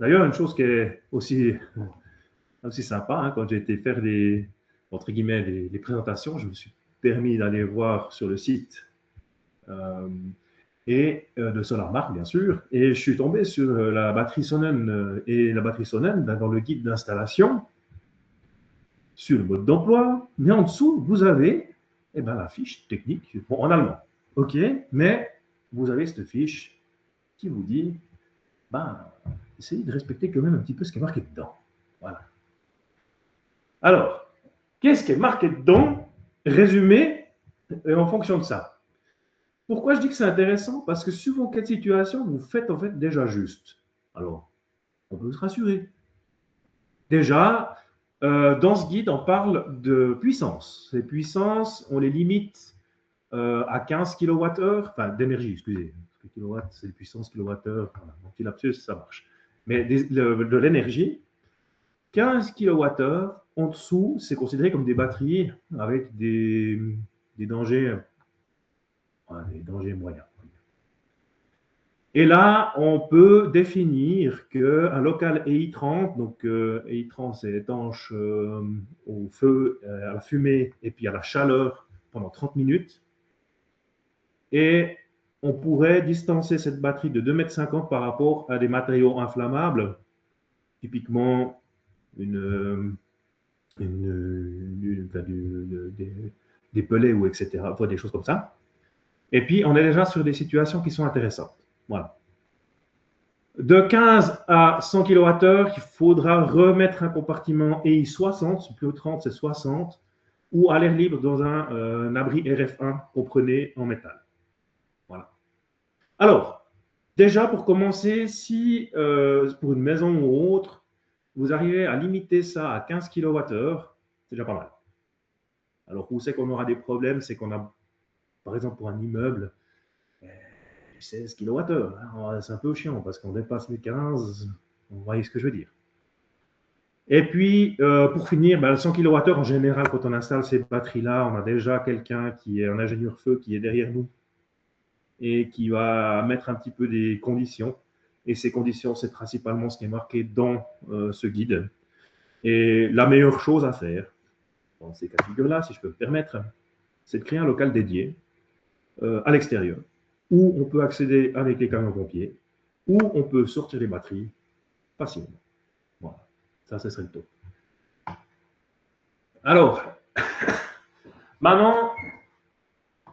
D'ailleurs, une chose qui est aussi sympa, hein, quand j'ai été faire entre guillemets, les présentations, je me suis permis d'aller voir sur le site de SolarMark, bien sûr, et je suis tombé sur la batterie Sonnen et la batterie Sonnen dans le guide d'installation, sur le mode d'emploi, mais en dessous, vous avez la fiche technique, bon, en allemand, ok, mais vous avez cette fiche qui vous dit, essayez de respecter quand même un petit peu ce qui est marqué dedans. Voilà. Alors, qu'est-ce qui est marqué dedans? Résumé en fonction de ça. Pourquoi je dis que c'est intéressant? Parce que suivant quelle situation, vous faites en fait déjà juste. Alors, on peut se rassurer. Déjà, dans ce guide, on parle de puissance. Ces puissances, on les limite à 15 kWh, enfin d'énergie, excusez. Parce que kilowatt, c'est les puissances kWh. Voilà, mon petit lapsus, ça marche. Mais de l'énergie, 15 kWh, en dessous, c'est considéré comme des batteries avec des dangers, moyens. Et là, on peut définir qu'un local EI30, donc EI30, c'est étanche au feu, à la fumée et puis à la chaleur pendant 30 minutes. Et on pourrait distancer cette batterie de 2,50 m par rapport à des matériaux inflammables, typiquement des pellets ou etc., enfin, des choses comme ça. Et puis, on est déjà sur des situations qui sont intéressantes. Voilà. De 15 à 100 kWh, il faudra remettre un compartiment EI 60, plus 30 c'est 60, ou à l'air libre dans un abri RF1 comprenez en métal. Voilà. Alors, déjà pour commencer, si pour une maison ou autre, vous arrivez à limiter ça à 15 kWh, c'est déjà pas mal. Alors, où c'est qu'on aura des problèmes, c'est qu'on a, par exemple, pour un immeuble, 16 kWh. C'est un peu chiant parce qu'on dépasse les 15, vous voyez ce que je veux dire. Et puis, pour finir, 100 kWh, en général, quand on installe ces batteries-là, on a déjà quelqu'un qui est un ingénieur feu qui est derrière nous et qui va mettre un petit peu des conditions. Et ces conditions, c'est principalement ce qui est marqué dans ce guide. Et la meilleure chose à faire, dans ces cas de figure-là, si je peux me permettre, c'est de créer un local dédié à l'extérieur, où on peut accéder avec les camions pompiers, où on peut sortir les batteries facilement. Voilà, ça, ce serait le top. Alors, maintenant,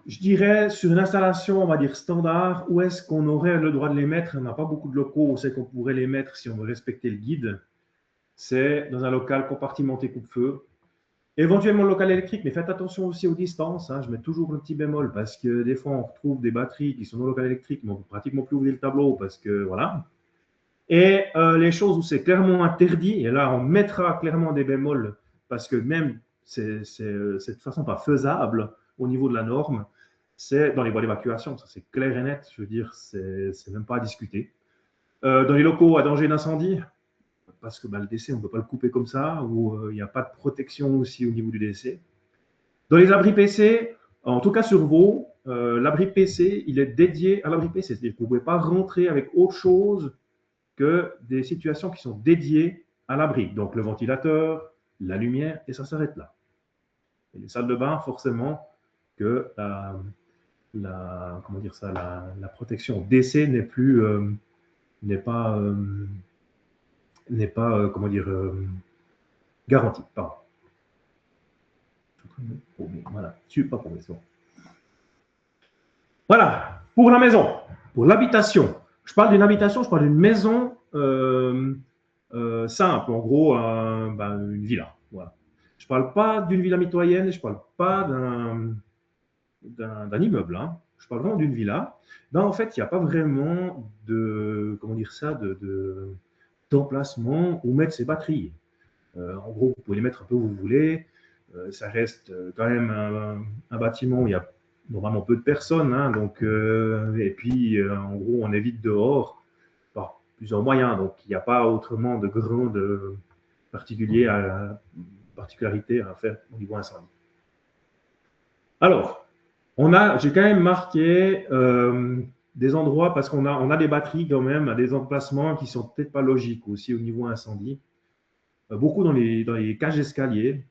je dirais sur une installation, on va dire standard, où est-ce qu'on aurait le droit de les mettre? On n'a pas beaucoup de locaux où c'est qu'on pourrait les mettre si on veut respecter le guide. C'est dans un local compartimenté coupe-feu. Éventuellement le local électrique, mais faites attention aussi aux distances. Hein. Je mets toujours un petit bémol parce que des fois on retrouve des batteries qui sont dans le local électrique, mais on peut pratiquement plus ouvrir le tableau parce que voilà. Et les choses où c'est clairement interdit, et là on mettra clairement des bémols parce que même c'est de toute façon pas faisable au niveau de la norme, c'est dans les voies d'évacuation. Ça c'est clair et net. Je veux dire, c'est même pas à discuter. Dans les locaux à danger d'incendie, parce que le décès, on ne peut pas le couper comme ça, ou il n'y a pas de protection aussi au niveau du décès. Dans les abris PC, en tout cas sur Vaud, l'abri PC, il est dédié à l'abri PC. C'est-à-dire que vous ne pouvez pas rentrer avec autre chose que des situations qui sont dédiées à l'abri. Donc le ventilateur, la lumière, et ça s'arrête là. Et les salles de bain, forcément, que comment dire ça, la protection décès n'est plus, n'est pas comment dire, garantie. Pardon. Voilà, je suis pas pour les Voilà, pour la maison, pour l'habitation. Je parle d'une habitation, je parle d'une maison simple, en gros, une villa. Voilà. Je ne parle pas d'une villa mitoyenne, je ne parle pas d'un immeuble. Hein. Je parle vraiment d'une villa. Ben, en fait, il n'y a pas vraiment de, comment dire ça, d'emplacement où mettre ses batteries. En gros, vous pouvez les mettre un peu où vous voulez. Ça reste quand même un bâtiment où il y a normalement peu de personnes. Hein, donc, et puis, en gros, on évite dehors par plusieurs moyens. Donc, il n'y a pas autrement de grandes particularités à faire au niveau incendie. Alors, j'ai quand même marqué des endroits parce qu'on a des batteries quand même à des emplacements qui sont peut-être pas logiques aussi au niveau incendie. Beaucoup dans les cages d'escalier,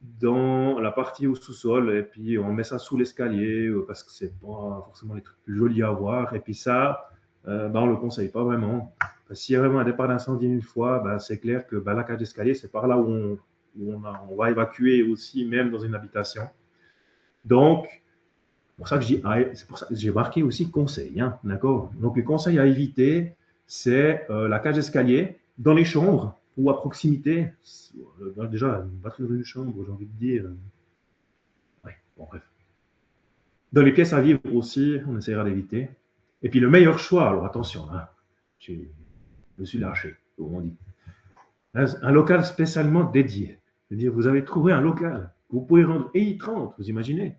dans la partie au sous-sol, et puis on met ça sous l'escalier parce que c'est pas forcément les trucs plus jolis à voir. Et puis ça, on le conseille pas vraiment. S'il y a vraiment un départ d'incendie une fois, c'est clair que la cage d'escalier, c'est par là où on va évacuer aussi, même dans une habitation. Donc, c'est pour ça que j'ai marqué aussi conseil, hein, d'accord? Donc, les conseils à éviter, c'est la cage d'escalier dans les chambres ou à proximité. Déjà, une batterie dans une chambre, j'ai envie de dire. Ouais, bon, bref. Dans les pièces à vivre aussi, on essaiera d'éviter. Et puis, le meilleur choix, alors attention, hein, je me suis lâché, comme on dit. Un local spécialement dédié. C'est-à-dire, vous avez trouvé un local que vous pouvez rendre EI30, vous imaginez?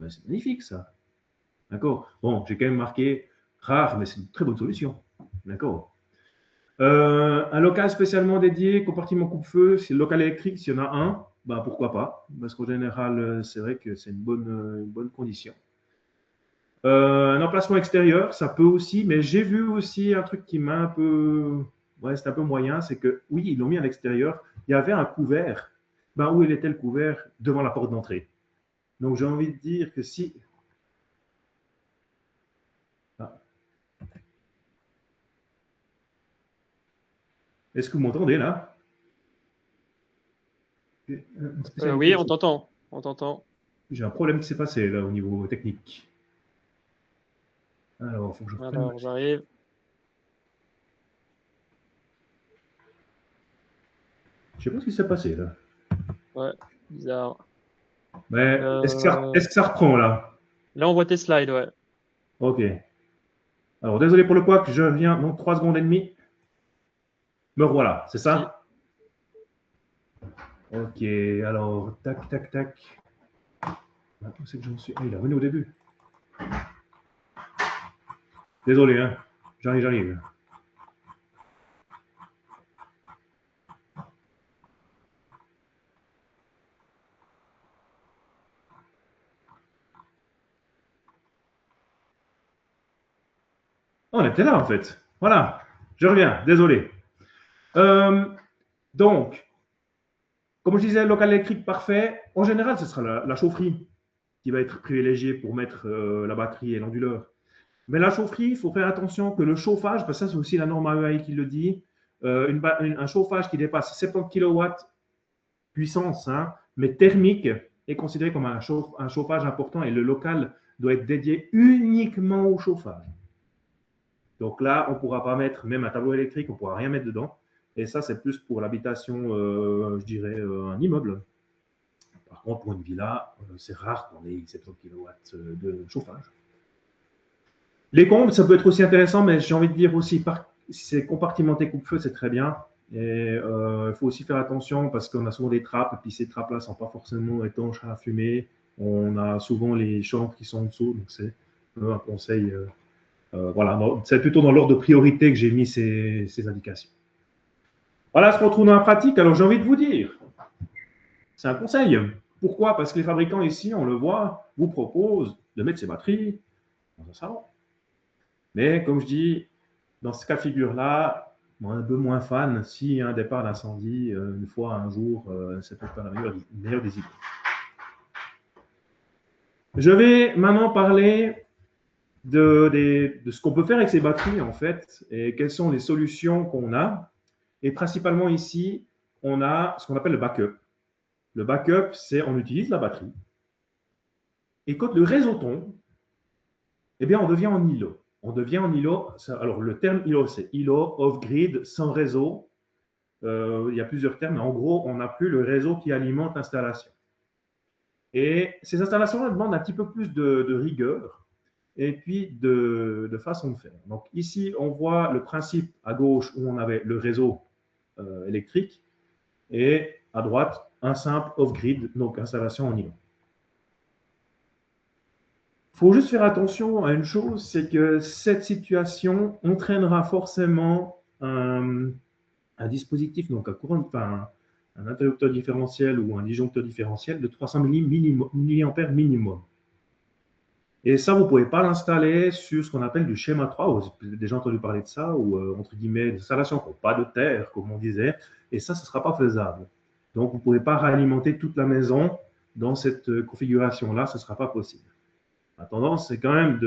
C'est magnifique, ça. D'accord? Bon, j'ai quand même marqué rare, mais c'est une très bonne solution. D'accord? Un local spécialement dédié, compartiment coupe-feu, c'est le local électrique, s'il y en a un, pourquoi pas? Parce qu'en général, c'est vrai que c'est une bonne condition. Un emplacement extérieur, ça peut aussi, mais j'ai vu aussi un truc qui m'a un peu. Ouais, c'est un peu moyen, c'est que oui, ils l'ont mis à l'extérieur. Il y avait un couvert. Où il était le couvert? Devant la porte d'entrée. Donc j'ai envie de dire que si. Ah. Est-ce que vous m'entendez là? Oui, on t'entend. On t'entend. J'ai un problème qui s'est passé là au niveau technique. Alors, il faut que je reprenne. Alors, j'arrive. Je sais pas ce qui s'est passé là. Ouais, bizarre. Mais est-ce que ça reprend là? Là, on voit tes slides, ouais. Ok. Alors, désolé pour le couac, je viens dans 3 secondes et demie. Me revoilà, c'est ça? Ok, alors, tac, tac, tac. Où c'est que j'en suis? Ah, il est revenu au début. Désolé, hein. J'arrive. On était là en fait. Voilà, je reviens, désolé. Donc, comme je disais, local électrique parfait. En général, ce sera la chaufferie qui va être privilégiée pour mettre la batterie et l'onduleur. Mais la chaufferie, il faut faire attention que le chauffage, parce que ça c'est aussi la norme AEI qui le dit, un chauffage qui dépasse 70 kW puissance, hein, mais thermique, est considéré comme un chauffage important et le local doit être dédié uniquement au chauffage. Donc là, on ne pourra pas mettre même un tableau électrique, on ne pourra rien mettre dedans. Et ça, c'est plus pour l'habitation, je dirais, un immeuble. Par contre, pour une villa, c'est rare qu'on ait 70 kW de chauffage. Les combles, ça peut être aussi intéressant, mais j'ai envie de dire aussi, si c'est compartimenté coupe-feu, c'est très bien. Et il faut aussi faire attention parce qu'on a souvent des trappes, et puis ces trappes-là ne sont pas forcément étanches à la fumée. On a souvent les chambres qui sont en dessous, donc c'est un conseil. Voilà, c'est plutôt dans l'ordre de priorité que j'ai mis ces indications. Voilà ce qu'on trouve dans la pratique. Alors j'ai envie de vous dire, c'est un conseil. Pourquoi? Parce que les fabricants ici, on le voit, vous proposent de mettre ces batteries dans un salon. Mais comme je dis, dans ce cas de figure-là, un peu moins fan, s'il y a un départ d'incendie, une fois, un jour, c'est peut-être pas la meilleure des idées. Je vais maintenant parler de ce qu'on peut faire avec ces batteries, en fait, et quelles sont les solutions qu'on a. Et principalement ici, on a ce qu'on appelle le backup. Le backup, c'est on utilise la batterie. Et quand le réseau tombe, eh bien, on devient en îlot. On devient en îlot. Alors, le terme îlot, c'est îlot off-grid, sans réseau. il y a plusieurs termes, mais en gros, on n'a plus le réseau qui alimente l'installation. Et ces installations-là demandent un petit peu plus de rigueur et puis de façon de faire. Donc ici, on voit le principe à gauche où on avait le réseau électrique et à droite, un simple off-grid, donc installation en nylon. Il faut juste faire attention à une chose, c'est que cette situation entraînera forcément un dispositif, donc un courant, enfin, un interrupteur différentiel ou un disjoncteur différentiel de 300 mA minimum. Et ça, vous ne pouvez pas l'installer sur ce qu'on appelle du schéma 3. Vous avez déjà entendu parler de ça, ou entre guillemets, des installations qui n'ont pas de terre, comme on disait. Et ça, ce ne sera pas faisable. Donc, vous ne pouvez pas réalimenter toute la maison dans cette configuration-là, ce ne sera pas possible. La tendance, c'est quand même,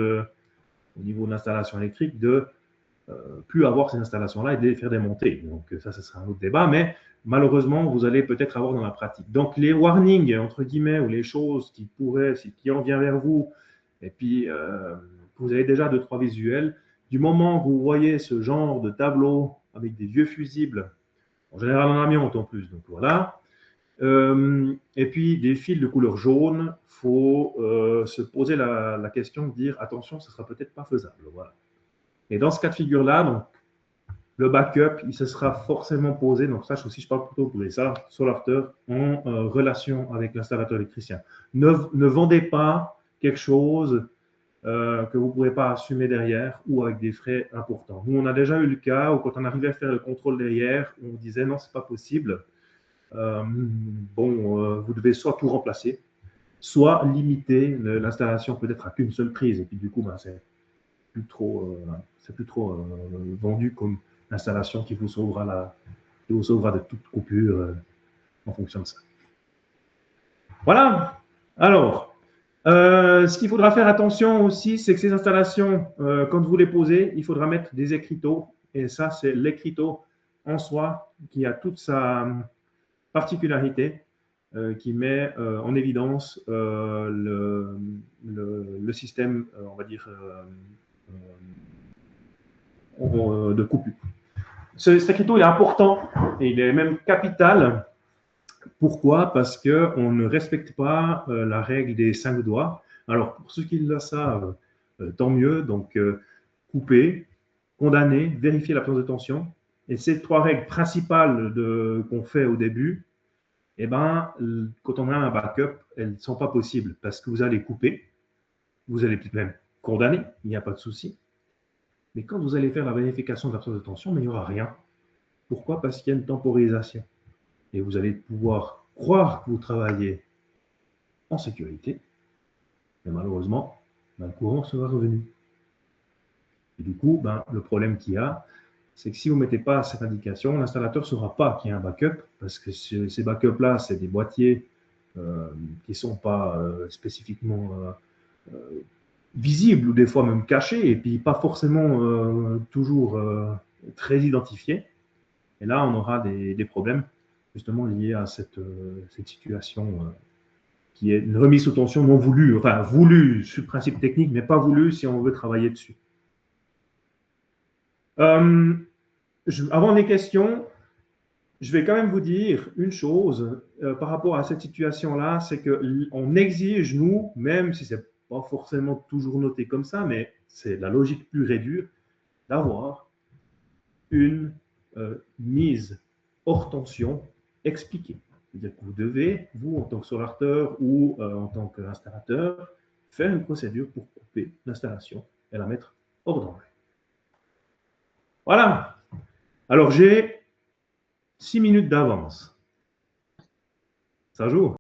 au niveau de l'installation électrique, de plus avoir ces installations-là et de les faire démonter. Donc, ça, ce sera un autre débat. Mais malheureusement, vous allez peut-être avoir dans la pratique. Donc, les warnings, entre guillemets, ou les choses qui pourraient, si le client vient vers vous, et puis, vous avez déjà 2-3 visuels. Du moment que vous voyez ce genre de tableau avec des vieux fusibles, en général en amiante en plus, donc voilà. Et puis des fils de couleur jaune, il faut se poser la question de dire attention, ce ne sera peut-être pas faisable. Voilà. Et dans ce cas de figure-là, donc, le backup, il se sera forcément posé, donc ça aussi, je parle plutôt pour les solarteurs, en relation avec l'installateur électricien. Ne vendez pas quelque chose que vous ne pourrez pas assumer derrière ou avec des frais importants. Nous, on a déjà eu le cas où quand on arrivait à faire le contrôle derrière, on disait non, ce n'est pas possible. Vous devez soit tout remplacer, soit limiter l'installation peut-être à qu'une seule prise. Et puis du coup, c'est plus trop, vendu comme l'installation qui vous sauvera de toute coupure en fonction de ça. Voilà. Alors, ce qu'il faudra faire attention aussi, c'est que ces installations, quand vous les posez, il faudra mettre des écriteaux. Et ça, c'est l'écriteau en soi qui a toute sa particularité, qui met en évidence le système, on va dire, de coupure. Cet écriteau est important et il est même capital. Pourquoi? Parce qu'on ne respecte pas la règle des 5 doigts. Alors, pour ceux qui le savent, tant mieux. Donc, couper, condamner, vérifier l'absence de tension. Et ces 3 règles principales qu'on fait au début, eh ben, quand on a un backup, elles ne sont pas possibles parce que vous allez couper, vous allez peut-être même condamner, il n'y a pas de souci. Mais quand vous allez faire la vérification de l'absence de tension, il n'y aura rien. Pourquoi? Parce qu'il y a une temporisation. Et vous allez pouvoir croire que vous travaillez en sécurité, mais malheureusement, le courant sera revenu. Et du coup, le problème qu'il y a, c'est que si vous ne mettez pas cette indication, l'installateur ne saura pas qu'il y a un backup, parce que ces backups-là, c'est des boîtiers qui ne sont pas spécifiquement visibles, ou des fois même cachés, et puis pas forcément toujours très identifiés. Et là, on aura des problèmes justement liés à cette situation qui est une remise sous tension non voulue, enfin voulue sur le principe technique, mais pas voulue si on veut travailler dessus. Avant les questions, je vais quand même vous dire une chose par rapport à cette situation-là, c'est qu'on exige, nous, même si ce n'est pas forcément toujours noté comme ça, mais c'est la logique pure et dure, d'avoir une mise hors tension expliquée. C'est-à-dire que vous devez, vous, en tant que solarteur ou en tant qu'installateur, faire une procédure pour couper l'installation et la mettre hors danger. Voilà. Alors, j'ai 6 minutes d'avance. Ça joue.